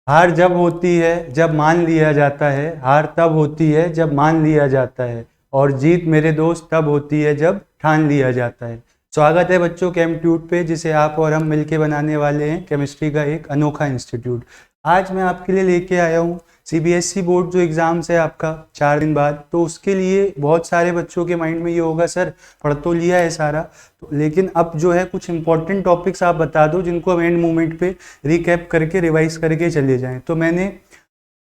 हार जब होती है जब मान लिया जाता है, हार तब होती है जब मान लिया जाता है, और जीत मेरे दोस्त तब होती है जब ठान लिया जाता है। स्वागत है बच्चों कैंपट्यूट पे, जिसे आप और हम मिलके बनाने वाले हैं केमिस्ट्री का एक अनोखा इंस्टीट्यूट। आज मैं आपके लिए लेके आया हूँ सीबीएसई बोर्ड जो एग्ज़ाम्स है आपका 4 दिन बाद, तो उसके लिए बहुत सारे बच्चों के माइंड में ये होगा सर पढ़ तो लिया है सारा, तो लेकिन अब जो है कुछ इंपॉर्टेंट टॉपिक्स आप बता दो जिनको हम एंड मोमेंट पे रिकैप करके रिवाइज करके चले जाएं। तो मैंने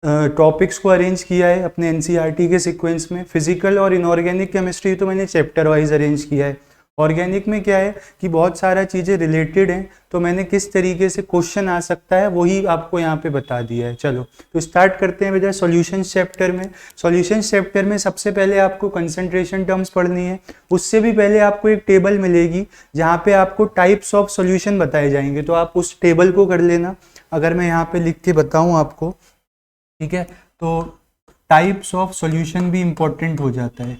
टॉपिक्स को अरेंज किया है अपने एनसीईआरटी के सीक्वेंस में। फिजिकल और इनऑर्गेनिक केमिस्ट्री तो मैंने चैप्टर वाइज अरेंज किया है। ऑर्गेनिक में क्या है कि बहुत सारा चीज़ें रिलेटेड हैं, तो मैंने किस तरीके से क्वेश्चन आ सकता है वही आपको यहाँ पे बता दिया है। चलो तो स्टार्ट करते हैं बेटा सॉल्यूशंस चैप्टर में। सॉल्यूशंस चैप्टर में सबसे पहले आपको कंसंट्रेशन टर्म्स पढ़नी है। उससे भी पहले आपको एक टेबल मिलेगी जहाँ पे आपको टाइप्स ऑफ सॉल्यूशन बताए जाएंगे, तो आप उस टेबल को कर लेना। अगर मैं यहाँ पे लिख के बताऊँ आपको, ठीक है, तो टाइप्स ऑफ सॉल्यूशन भी इम्पोर्टेंट हो जाता है।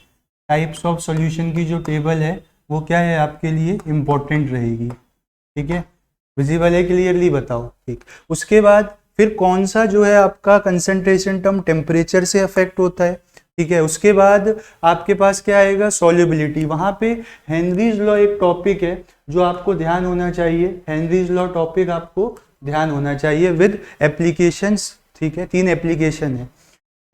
टाइप्स ऑफ सॉल्यूशन की जो टेबल है वो क्या है आपके लिए इम्पोर्टेंट रहेगी। ठीक है, विजिबल है, क्लियरली बताओ। ठीक, उसके बाद फिर कौन सा जो है आपका कंसंट्रेशन टर्म टेम्परेचर से अफेक्ट होता है। ठीक है, उसके बाद आपके पास क्या आएगा सॉल्युबिलिटी। वहाँ पे हेनरीज लॉ एक टॉपिक है जो आपको ध्यान होना चाहिए। हेनरीज लॉ टॉपिक आपको ध्यान होना चाहिए विद एप्लीकेशंस। ठीक है, 3 एप्लीकेशन है,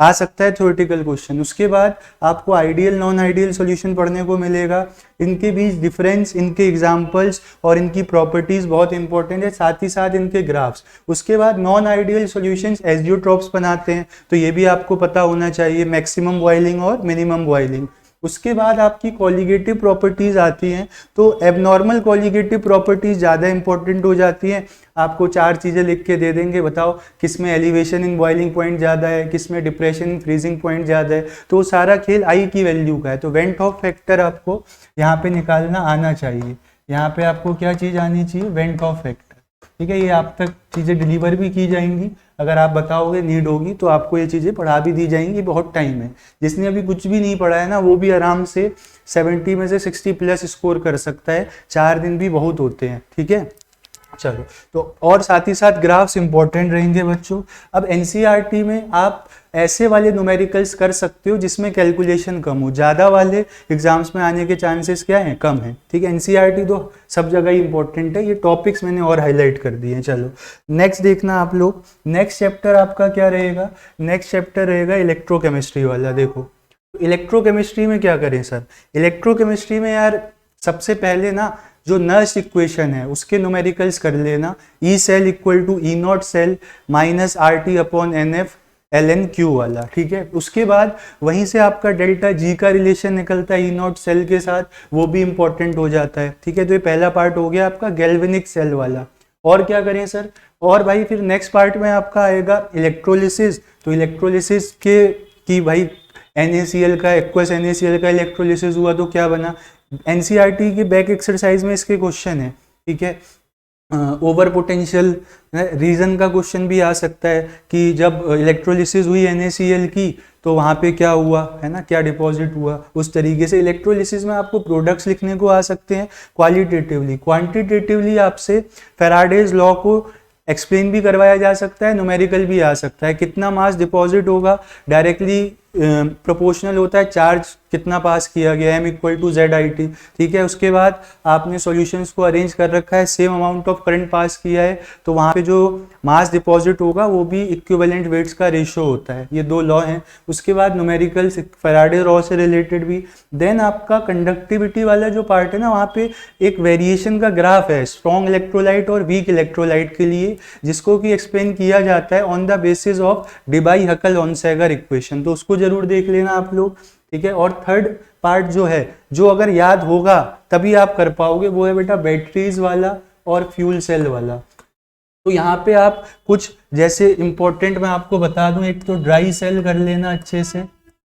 आ सकता है थ्योरेटिकल क्वेश्चन। उसके बाद आपको आइडियल नॉन आइडियल सॉल्यूशन पढ़ने को मिलेगा। इनके बीच डिफरेंस, इनके एग्जांपल्स और इनकी प्रॉपर्टीज बहुत इंपॉर्टेंट है, साथ ही साथ इनके ग्राफ्स। उसके बाद नॉन आइडियल सॉल्यूशंस एजियोट्रॉप्स बनाते हैं, तो ये भी आपको पता होना चाहिए, मैक्सिमम बॉइलिंग और मिनिमम बॉइलिंग। उसके बाद आपकी कॉलिगेटिव प्रॉपर्टीज आती हैं, तो एबनॉर्मल कॉलिगेटिव प्रॉपर्टीज ज़्यादा इंपॉर्टेंट हो जाती हैं। आपको 4 चीज़ें लिख के दे देंगे, बताओ किस में एलिवेशन इन बॉइलिंग पॉइंट ज़्यादा है, किस में डिप्रेशन इन फ्रीजिंग पॉइंट ज़्यादा है। तो सारा खेल आई की वैल्यू का है। तो वेंट ऑफ फैक्टर आपको यहाँ पे निकालना आना चाहिए। यहाँ पे आपको क्या चीज़ आनी चाहिए, वेंट ऑफ फैक्टर। ठीक है, ये आप तक चीज़ें डिलीवर भी की जाएंगी। अगर आप बताओगे नीड होगी तो आपको ये चीज़ें पढ़ा भी दी जाएंगी। बहुत टाइम है, जिसने अभी कुछ भी नहीं पढ़ा है ना वो भी आराम से 70 में से 60 प्लस स्कोर कर सकता है। 4 दिन भी बहुत होते हैं। ठीक है, चलो तो और साथ ही साथ ग्राफ्स इंपॉर्टेंट रहेंगे बच्चों। अब एनसीईआरटी में आप ऐसे वाले न्यूमेरिकल्स कर सकते हो जिसमें कैलकुलेशन कम हो। ज़्यादा वाले एग्जाम्स में आने के चांसेस क्या हैं, कम है। ठीक है, एनसीईआरटी तो सब जगह ही इंपॉर्टेंट है। ये टॉपिक्स मैंने और हाईलाइट कर दिए हैं। चलो नेक्स्ट देखना आप लोग। नेक्स्ट चैप्टर आपका क्या रहेगा, नेक्स्ट चैप्टर रहेगा इलेक्ट्रोकेमिस्ट्री वाला। देखो इलेक्ट्रोकेमिस्ट्री में क्या करें सर, इलेक्ट्रोकेमिस्ट्री में यार सबसे पहले ना जो नर्स इक्वेशन है उसके न्यूमेरिकल्स कर लेना। E cell equal to E naught cell minus R T upon N F L N Q वाला। ठीक है, उसके बाद वहीं से आपका डेल्टा जी का रिलेशन निकलता है ई नॉट सेल के साथ, वो भी इंपॉर्टेंट हो जाता है। ठीक है, तो ये पहला पार्ट हो गया आपका गैल्वेनिक सेल वाला। और क्या करें सर, और भाई फिर नेक्स्ट पार्ट में आपका आएगा इलेक्ट्रोलिसिस। तो इलेक्ट्रोलिसिस के कि भाई NaCl का एक्वस NaCl का इलेक्ट्रोलिसिस हुआ तो क्या बना। एनसीईआरटी के बैक एक्सरसाइज में इसके क्वेश्चन है। ठीक है, ओवर पोटेंशियल रीजन का क्वेश्चन भी आ सकता है कि जब इलेक्ट्रोलिसिस हुई NaCl की तो वहाँ पे क्या हुआ है ना, क्या डिपॉजिट हुआ। उस तरीके से इलेक्ट्रोलिसिस में आपको प्रोडक्ट्स लिखने को आ सकते हैं क्वालिटेटिवली। क्वांटिटेटिवली आपसे फैराडेज लॉ को एक्सप्लेन भी करवाया जा सकता है, न्यूमेरिकल भी आ सकता है। कितना मास डिपॉजिट होगा डायरेक्टली प्रोपोर्शनल होता है चार्ज कितना पास किया गया, m equal to Z I T. ठीक है, उसके बाद आपने सॉल्यूशंस को अरेंज कर रखा है, same amount of current pass किया है, तो वहाँ पे जो मास डिपॉजिट होगा वो भी इक्विवेलेंट वेट्स का रेशियो होता है। ये 2 लॉ हैं। उसके बाद न्यूमेरिकल फैराडे लॉ से रिलेटेड भी। देन आपका कंडक्टिविटी वाला जो पार्ट है ना, वहाँ पे एक वेरिएशन का ग्राफ है स्ट्रॉन्ग इलेक्ट्रोलाइट और वीक इलेक्ट्रोलाइट के लिए, जिसको कि एक्सप्लेन किया जाता है on the basis of Debye Huckel Onsager equation. तो उसको जरूर देख लेना आप लोग। ठीक है, और थर्ड पार्ट जो है, जो अगर याद होगा तभी आप कर पाओगे, वो है बेटा बैटरीज वाला और फ्यूल सेल वाला। तो यहाँ पे आप कुछ जैसे इंपॉर्टेंट मैं आपको बता दूं, एक तो ड्राई सेल कर लेना अच्छे से,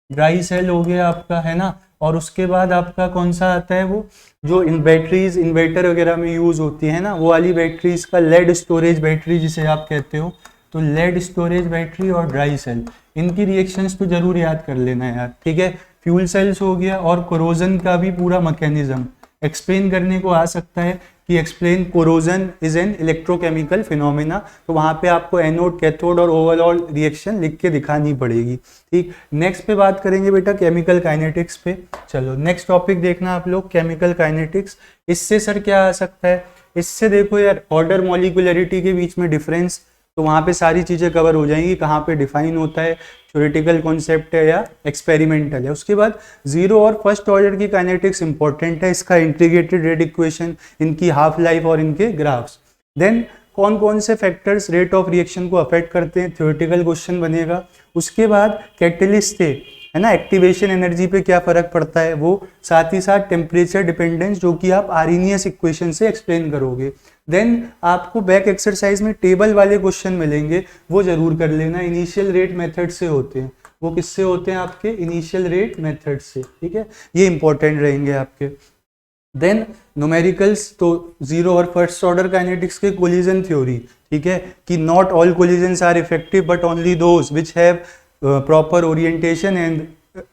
ड्राई सेल हो गया आपका, है ना। और उसके बाद आपका कौन सा आता है, वो जो इन बैटरीज इन्वर्टर वगैरह में यूज होती है ना, वो वाली बैटरीज का लेड स्टोरेज बैटरी जिसे आप कहते हो। तो लेड स्टोरेज बैटरी और ड्राई सेल, इनकी रिएक्शंस तो जरूर याद कर लेना यार। ठीक है, फ्यूल सेल्स हो गया और कोरोजन का भी पूरा मैकेनिज्म, एक्सप्लेन करने को आ सकता है कि explain corrosion is an electrochemical phenomena, तो वहाँ पे आपको एनोड, कैथोड और ओवरऑल रिएक्शन लिख के दिखानी पड़ेगी। ठीक, नेक्स्ट पे बात करेंगे बेटा केमिकल काइनेटिक्स पे। चलो नेक्स्ट टॉपिक देखना आप लोग, केमिकल काइनेटिक्स। इससे सर क्या आ सकता है, इससे देखो यार ऑर्डर मॉलिक्यूलरिटी के बीच में डिफरेंस, तो वहाँ पे सारी चीज़ें कवर हो जाएंगी, कहाँ पे डिफाइन होता है, थ्योरेटिकल कॉन्सेप्ट है या एक्सपेरिमेंटल है। उसके बाद जीरो और फर्स्ट ऑर्डर की काइनेटिक्स इंपॉर्टेंट है, इसका इंटीग्रेटेड रेट इक्वेशन, इनकी हाफ लाइफ और इनके ग्राफ्स। देन कौन कौन से फैक्टर्स रेट ऑफ रिएक्शन को अफेक्ट करते हैं, थ्योरेटिकल क्वेश्चन बनेगा। उसके बाद कैटलिस्ट है ना, एक्टिवेशन एनर्जी पे क्या फर्क पड़ता है वो, साथ ही साथ टेम्परेचर डिपेंडेंस जो कि आप आर्हेनियस इक्वेशन से एक्सप्लेन करोगे। देन आपको बैक एक्सरसाइज में टेबल वाले क्वेश्चन मिलेंगे, वो जरूर कर लेना, इनिशियल रेट मेथड से होते हैं, वो किससे होते हैं आपके, इनिशियल रेट मेथड से। ठीक है, ये इंपॉर्टेंट रहेंगे आपके। देन न्यूमेरिकल्स, तो जीरो और फर्स्ट ऑर्डर काइनेटिक्स के कोलिजन थ्योरी, ठीक है, कि not all collisions are effective but only those which have proper orientation and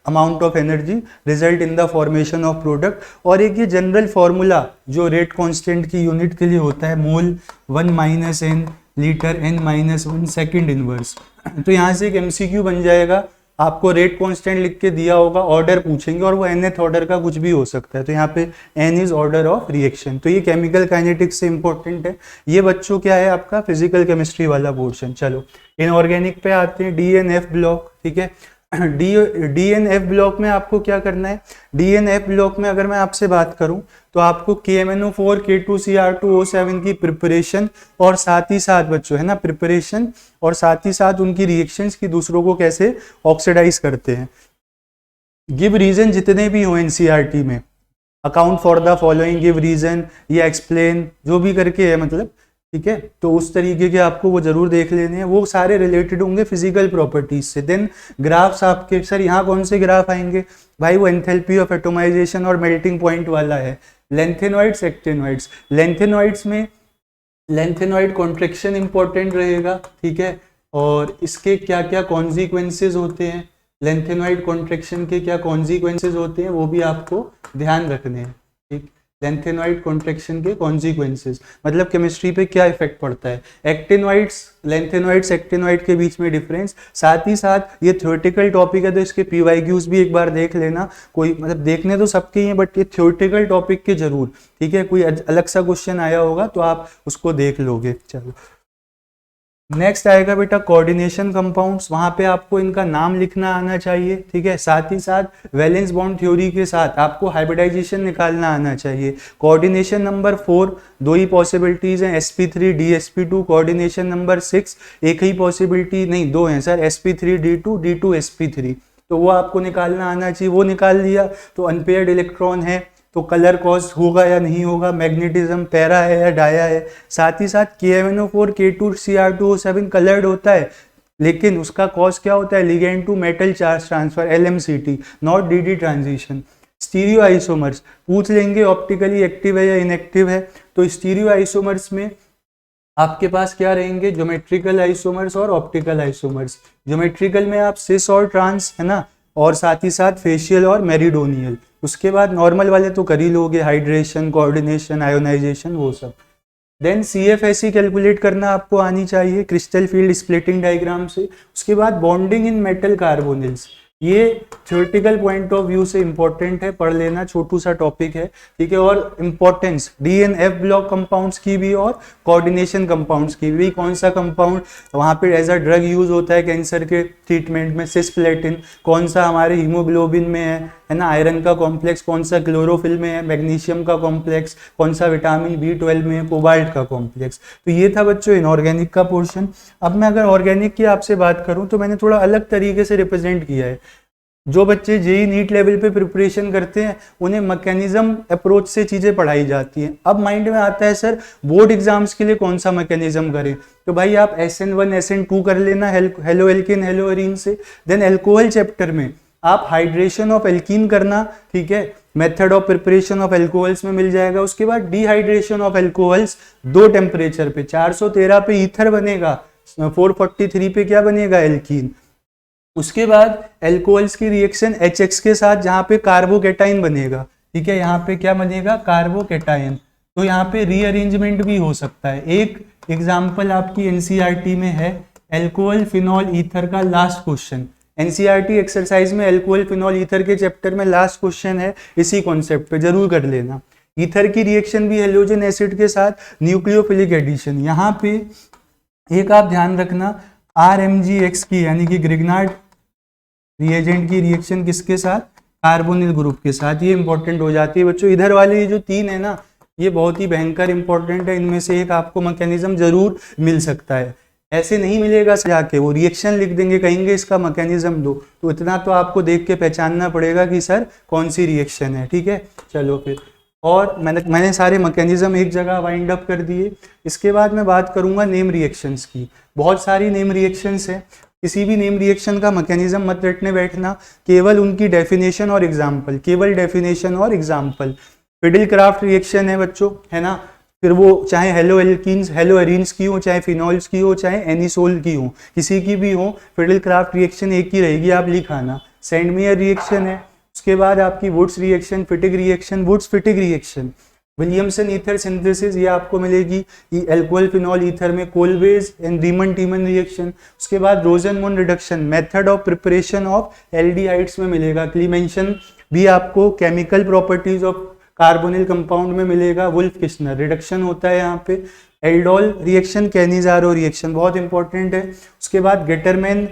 amount of energy result in the formation of product. और एक ये जनरल फॉर्मूला जो रेट कांस्टेंट की unit के लिए होता है, mole 1 - n litre n - 1 second inverse. तो यहाँ से एक एमसीक्यू बन जाएगा, आपको रेट कांस्टेंट लिख के दिया होगा, ऑर्डर पूछेंगे और वो nth ऑर्डर का कुछ भी हो सकता है, तो यहाँ पे n is order of reaction. तो ये केमिकल काइनेटिक्स से इंपॉर्टेंट है। ये बच्चों क्या है आपका फिजिकल केमिस्ट्री वाला पोर्शन। चलो इनऑर्गेनिक पे आते हैं, DNF ब्लॉक। ठीक है, DNF ब्लॉक में आपको क्या करना है, DNF ब्लॉक में अगर मैं आपसे बात करूं तो आपको KMnO4 K2Cr2O7 की प्रिपरेशन और साथ ही साथ बच्चों है ना, प्रिपरेशन और साथ ही साथ उनकी रिएक्शंस की दूसरों को कैसे ऑक्सीडाइज करते हैं। गिव रीजन जितने भी हो NCERT में, account for the following, give reason या एक्सप्लेन, जो भी करके है मतलब, ठीक है, तो उस तरीके के आपको वो जरूर देख लेने हैं, वो सारे रिलेटेड होंगे फिजिकल प्रॉपर्टीज से। देन ग्राफ्स आपके, सर यहाँ कौन से ग्राफ आएंगे भाई, वो एंथैल्पी ऑफ एटोमाइजेशन और मेल्टिंग पॉइंट वाला है। लेंथेनॉइड्स, एक्टिनॉइड्स, लेंथेनॉइड्स में लेंथेनॉइड कॉन्ट्रैक्शन इंपॉर्टेंट रहेगा, ठीक है, और इसके क्या क्या कॉन्सिक्वेंसेज होते हैं, लेंथेनॉइड कॉन्ट्रैक्शन के क्या कॉन्सिक्वेंसेज होते हैं वो भी आपको ध्यान रखने हैं। ठीक, लेंथेनॉइड कॉन्ट्रैक्शन के कॉन्सिक्वेंसेज मतलब केमिस्ट्री पे क्या इफेक्ट पड़ता है, एक्टिनॉइड्स, लेंथेनॉइड्स, एक्टिनॉइड के बीच में डिफरेंस, साथ ही साथ ये थ्योरेटिकल टॉपिक है तो इसके PYQs भी एक बार देख लेना। कोई मतलब देखने तो सबके ही हैं बट ये थ्योरेटिकल टॉपिक के जरूर, ठीक है, कोई अलग सा क्वेश्चन आया होगा तो आप उसको देख लोगे। चलो नेक्स्ट आएगा बेटा कोऑर्डिनेशन कंपाउंड्स, वहां पे आपको इनका नाम लिखना आना चाहिए, ठीक है, साथ ही साथ वैलेंस बॉन्ड थ्योरी के साथ आपको हाइब्रिडाइजेशन निकालना आना चाहिए। कोऑर्डिनेशन नंबर 4 दो ही पॉसिबिलिटीज हैं, sp3 dsp2। कोऑर्डिनेशन नंबर 6 एक ही पॉसिबिलिटी नहीं, दो हैं sir, sp3 d2 d2 sp3, तो वो आपको निकालना आना चाहिए। वो निकाल लिया तो अनपेयर्ड इलेक्ट्रॉन है तो कलर कॉज होगा या नहीं होगा, मैग्नेटिज्म पैरा है या डाया है। साथ ही साथ KMnO4 K2Cr2O7 कलर्ड होता है लेकिन उसका कॉज क्या होता है, ligand to metal charge transfer LMCT, not DD transition. Stereo isomers पूछ लेंगे ऑप्टिकली एक्टिव है या इनएक्टिव है, तो स्टीरियो आइसोमर्स में आपके पास क्या रहेंगे, ज्योमेट्रिकल आइसोमर्स और ऑप्टिकल आइसोमर्स। ज्योमेट्रिकल में आप सिस और ट्रांस है ना, और साथ ही साथ फेशियल और मेरिडोनियल। उसके बाद नॉर्मल वाले तो कर ही लोगे, हाइड्रेशन, कोऑर्डिनेशन, आयोनाइजेशन, वो सब। देन CFSE कैलकुलेट करना आपको आनी चाहिए क्रिस्टल फील्ड स्प्लिटिंग डायग्राम से। उसके बाद बॉन्डिंग इन मेटल कार्बोनिल्स, ये थ्योरेटिकल पॉइंट ऑफ व्यू से इंपॉर्टेंट है, पढ़ लेना, छोटू सा टॉपिक है, ठीक है। और इंपॉर्टेंस DNF ब्लॉक कंपाउंड्स की भी और कोऑर्डिनेशन कंपाउंड्स की भी, कौन सा कंपाउंड वहाँ पे एज अ ड्रग यूज होता है कैंसर के ट्रीटमेंट में, सिस्प्लेटिन, कौन सा हमारे हीमोग्लोबिन में है ना, आयरन का कॉम्प्लेक्स कौन सा क्लोरोफिल में है, मैग्नीशियम का कॉम्प्लेक्स कौन सा विटामिन B12 में है, कोबाल्ट का कॉम्प्लेक्स। तो ये था बच्चों इनऑर्गेनिक का पोर्शन। अब मैं अगर ऑर्गेनिक की आपसे बात करूं तो मैंने थोड़ा अलग तरीके से रिप्रेजेंट किया है। जो बच्चे JEE नीट लेवल पे प्रिपरेशन करते हैं उन्हें मैकेनिज्म अप्रोच से चीज़ें पढ़ाई जाती हैं। अब माइंड में आता है सर बोर्ड एग्जाम्स के लिए कौन सा मैकेनिज्म करें, तो भाई आप SN1 SN2 कर लेना हेलो एल्किन हेलो एरीन से। देन एल्कोहल चैप्टर में आप हाइड्रेशन ऑफ एल्कीन करना, ठीक है, method of preparation of alcohols में मिल जाएगा। उसके बाद डिहाइड्रेशन ऑफ एल्कोहल्स 2 टेम्परेचर पे, 413 पे ईथर बनेगा, 443 पे क्या बनेगा, एल्कीन। उसके बाद एल्कोहल्स की रिएक्शन HX के साथ जहां पे कार्बोकेटाइन बनेगा, ठीक है, यहाँ पे क्या बनेगा, कार्बोकैटायन। तो यहाँ पे रीअरेंजमेंट भी हो सकता है। एक एग्जाम्पल आपकी एनसीईआरटी में है एल्कोहल फिनॉल ईथर का लास्ट क्वेश्चन। एनसीईआरटी एक्सरसाइज में एल्कोहल फिनॉल ईथर के चैप्टर में लास्ट क्वेश्चन है इसी कॉन्सेप्ट पे, जरूर कर लेना। ईथर की रिएक्शन भी हेलोजन एसिड के साथ न्यूक्लियोफिलिक एडिशन। यहाँ पे एक आप ध्यान रखना, RMgX की यानी कि ग्रिग्नार्ड रिएजेंट की रिएक्शन किसके साथ, कार्बोनिल ग्रुप के साथ। ये इंपॉर्टेंट हो जाती है बच्चों। इधर वाले ये जो तीन है ना, ये बहुत ही भयंकर इंपॉर्टेंट है। इनमें से एक आपको मैकेनिज्म जरूर मिल सकता है, ऐसे नहीं मिलेगा जाके वो रिएक्शन लिख देंगे, कहेंगे इसका मैकेनिज्म दो, तो इतना तो आपको देख के पहचानना पड़ेगा कि सर कौन सी रिएक्शन है। ठीक है, चलो फिर। और मैंने सारे मैकेनिज्म एक जगह वाइंड अप कर दिए। इसके बाद मैं बात करूंगा नेम रिएक्शंस की। बहुत सारी नेम रिएक्शंस है, किसी भी नेम रिएक्शन का मैकेनिज्म मत रटने बैठना, केवल उनकी डेफिनेशन और एग्जाम्पल, केवल डेफिनेशन और एग्जाम्पल। फिडिल क्राफ्ट रिएक्शन है बच्चों, है ना, फिर वो चाहे हेलो एल्कीन्स हेलो एरीन्स की हो, चाहे फिनॉल्स की हो, चाहे एनिसोल की हो, किसी की भी हो, फिडिल क्राफ्ट रिएक्शन एक ही रहेगी, आप लिखाना। सेंडमेयर रिएक्शन है, उसके बाद आपकी Wurtz reaction, Fittig reaction, Wurtz Fittig reaction, Williamson ether synthesis, ये आपको मिलेगी एल्कोहल फिनॉल ईथर में, Kolbe's and Reimer Tiemann reaction. उसके बाद Rosenmund reduction, method of preparation of aldehydes में मिलेगा। क्लीमेंशन भी आपको chemical properties of carbonyl compound में मिलेगा। वुल्फ किस्नर रिडक्शन होता है यहाँ पे। एल्डोल रिएक्शन, कैनिजारो रिएक्शन बहुत इंपॉर्टेंट है। उसके बाद गेटरमैन,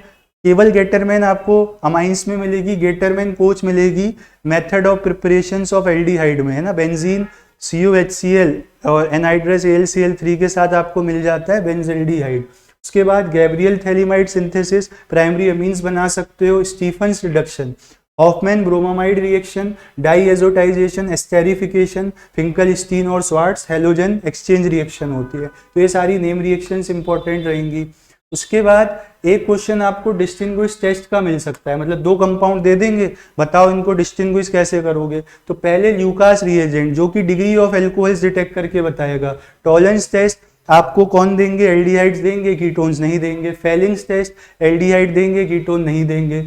केवल गेटरमैन आपको अमाइंस में मिलेगी, गेटरमैन कोच मिलेगी method of preparations of aldehyde में, है ना, बेंजीन CuHCl और एनहाइड्रस AlCl3 के साथ आपको मिल जाता है बेंजल्डिहाइड। उसके बाद Gabriel phthalimide synthesis, primary amines बना सकते हो। Stephen's reduction, Hofmann bromamide reaction, diazotization, esterification, Finkelstein और स्वार्ट्स हैलोजन एक्सचेंज रिएक्शन होती है। तो ये सारी नेम रिएक्शंस इंपॉर्टेंट रहेंगी। उसके बाद एक क्वेश्चन आपको डिस्टिंग्विश टेस्ट का मिल सकता है, मतलब दो कंपाउंड दे देंगे, बताओ इनको डिस्टिंग्विश कैसे करोगे। तो पहले ल्यूकास रिएजेंट जो कि डिग्री ऑफ एल्कोहल्स डिटेक्ट करके बताएगा। टॉलरेंस टेस्ट आपको कौन देंगे, एल्डिहाइड्स देंगे, कीटोन्स नहीं देंगे। फेलिंग्स टेस्ट एल्डिहाइड देंगे, कीटोन नहीं देंगे।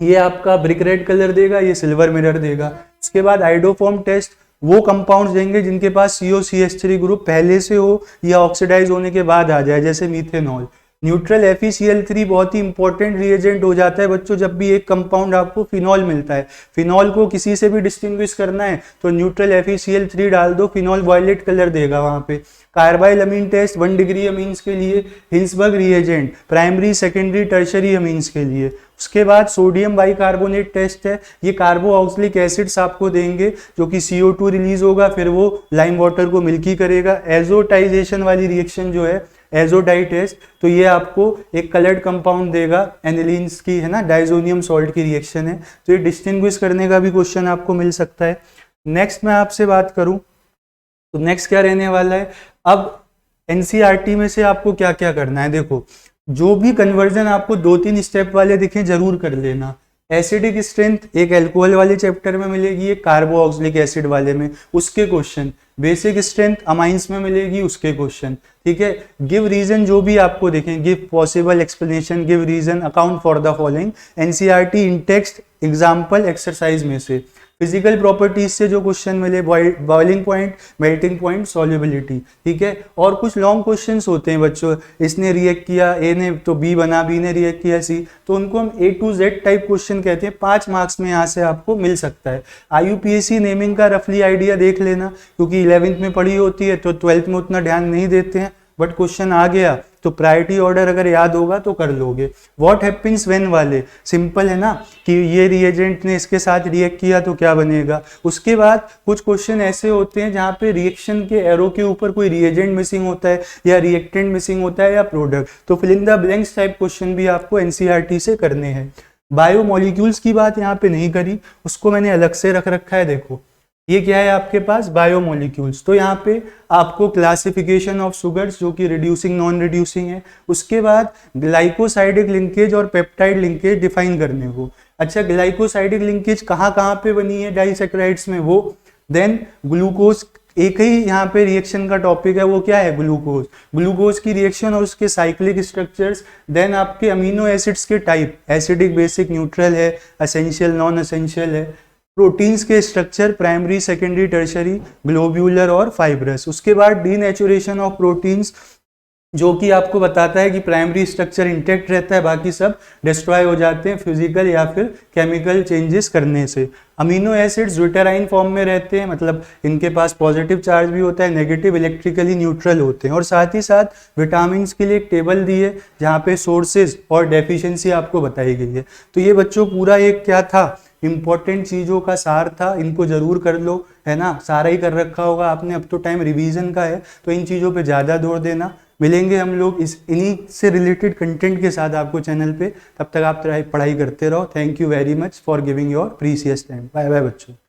ये आपका ब्रिक रेड कलर देगा, ये सिल्वर मिरर देगा। उसके बाद आइडोफॉर्म टेस्ट, वो कंपाउंड्स देंगे जिनके पास COCH3 ग्रुप पहले से हो या ऑक्सीडाइज होने के बाद आ जाए, जैसे मीथेनॉल। न्यूट्रल FeCl3 बहुत ही इंपॉर्टेंट रिएजेंट हो जाता है बच्चों। जब भी एक कंपाउंड आपको फिनॉल मिलता है, फिनॉल को किसी से भी डिस्टिंग्विश करना है तो न्यूट्रल FeCl3 डाल दो, फिनॉल वायलेट कलर देगा वहां पे। कार्बाइल अमीन टेस्ट 1 डिग्री अमीन्स के लिए, Hinsberg reagent primary secondary tertiary amines के लिए। उसके बाद सोडियम बाइकार्बोनेट टेस्ट है, ये कार्बोऑक्सिलिक एसिड्स आपको देंगे जो कि CO2 रिलीज होगा, फिर वो लाइम वाटर को मिल्की करेगा। एजोटाइजेशन वाली रिएक्शन जो है एजोडाइट टेस्ट, तो ये आपको एक कलर्ड कंपाउंड देगा, एनिलीन्स की, है ना, डाइजोनियम सॉल्ट की रिएक्शन है। तो ये डिस्टिंग्विश करने का भी क्वेश्चन आपको मिल सकता है। नेक्स्ट मैं आपसे बात करूं तो नेक्स्ट क्या रहने वाला है। अब एनसीईआरटी में से आपको क्या क्या करना है, देखो जो भी कन्वर्जन आपको 2-3 स्टेप वाले दिखे जरूर कर लेना। एसिडिक स्ट्रेंथ एक अल्कोहल वाले चैप्टर में मिलेगी, एक कार्बोऑक्सिलिक एसिड वाले में, उसके क्वेश्चन। बेसिक स्ट्रेंथ अमाइंस में मिलेगी, उसके क्वेश्चन। ठीक है, गिव रीजन जो भी आपको देखें, give possible explanation, give reason, account for the following, NCERT in text example exercise में से। फिजिकल प्रॉपर्टीज से जो क्वेश्चन मिले, boiling point, melting point, solubility. ठीक है, और कुछ लॉन्ग क्वेश्चंस होते हैं बच्चों, इसने रिएक्ट किया, ए ने तो बी बना, बी ने रिएक्ट किया सी, तो उनको हम A to Z type question कहते हैं। 5 मार्क्स में यहाँ से आपको मिल सकता है। IUPAC नेमिंग का रफली आइडिया देख लेना, क्योंकि 11th में पढ़ी होती है तो 12th में उतना ध्यान नहीं देते हैं, बट क्वेश्चन आ गया तो प्रायोरिटी ऑर्डर अगर याद होगा तो कर लोगे। व्हाट हैपेंस व्हेन वाले सिंपल है ना, कि ये रिएजेंट ने इसके साथ रिएक्ट किया तो क्या बनेगा। उसके बाद कुछ क्वेश्चन ऐसे होते हैं जहाँ पे रिएक्शन के एरो के ऊपर कोई रिएजेंट मिसिंग होता है या रिएक्टेंट मिसिंग होता है या प्रोडक्ट, तो fill in the blanks type question भी आपको एनसीईआरटी से करने हैं। बायोमोलिक्यूल्स की बात यहाँ पे नहीं करी, उसको मैंने अलग से रख रखा है। देखो ये क्या है आपके पास, बायोमोलिक्यूल्स। तो यहाँ पे आपको क्लासिफिकेशन ऑफ शुगर्स जो कि रिड्यूसिंग नॉन रिड्यूसिंग है, उसके बाद ग्लाइकोसाइडिक लिंकेज और पेप्टाइड लिंकेज डिफाइन करने को। अच्छा, ग्लाइकोसाइडिक लिंकेज कहाँ कहाँ पे बनी है डाइसैकराइड्स में, वो। देन ग्लूकोज, एक ही यहाँ पे रिएक्शन का टॉपिक है, वो क्या है, ग्लूकोज। ग्लूकोज की रिएक्शन और उसके साइक्लिक स्ट्रक्चर्स। देन आपके अमीनो एसिड्स के टाइप, एसिडिक, बेसिक, न्यूट्रल है, एसेंशियल, नॉन एसेंशियल है। प्रोटीन्स के structure primary, secondary, tertiary, globular और फाइब्रस। उसके बाद डीनेचुरेशन ऑफ प्रोटीन्स, जो कि आपको बताता है कि प्राइमरी स्ट्रक्चर इंटैक्ट रहता है, बाकी सब डिस्ट्रॉय हो जाते हैं फिजिकल या फिर केमिकल चेंजेस करने से। अमीनो एसिड्स ड्यूटेराइन फॉर्म में रहते हैं, मतलब इनके पास पॉजिटिव चार्ज भी होता है, नेगेटिव इलेक्ट्रिकली न्यूट्रल होते हैं। और साथ ही साथ विटामिन के लिए एक टेबल दी है जहाँ पे सोर्सेज और डेफिशिएंसी आपको बताई गई है। तो ये बच्चों पूरा एक क्या था, इंपॉर्टेंट चीज़ों का सार था। इनको जरूर कर लो, है ना, सारा ही कर रखा होगा आपने, अब तो टाइम रिवीजन का है, तो इन चीज़ों पे ज़्यादा जोर देना। मिलेंगे हम लोग इन्हीं से रिलेटेड कंटेंट के साथ आपको चैनल पे, तब तक आप पढ़ाई करते रहो। Thank you very much for giving your precious time. Bye bye बच्चों।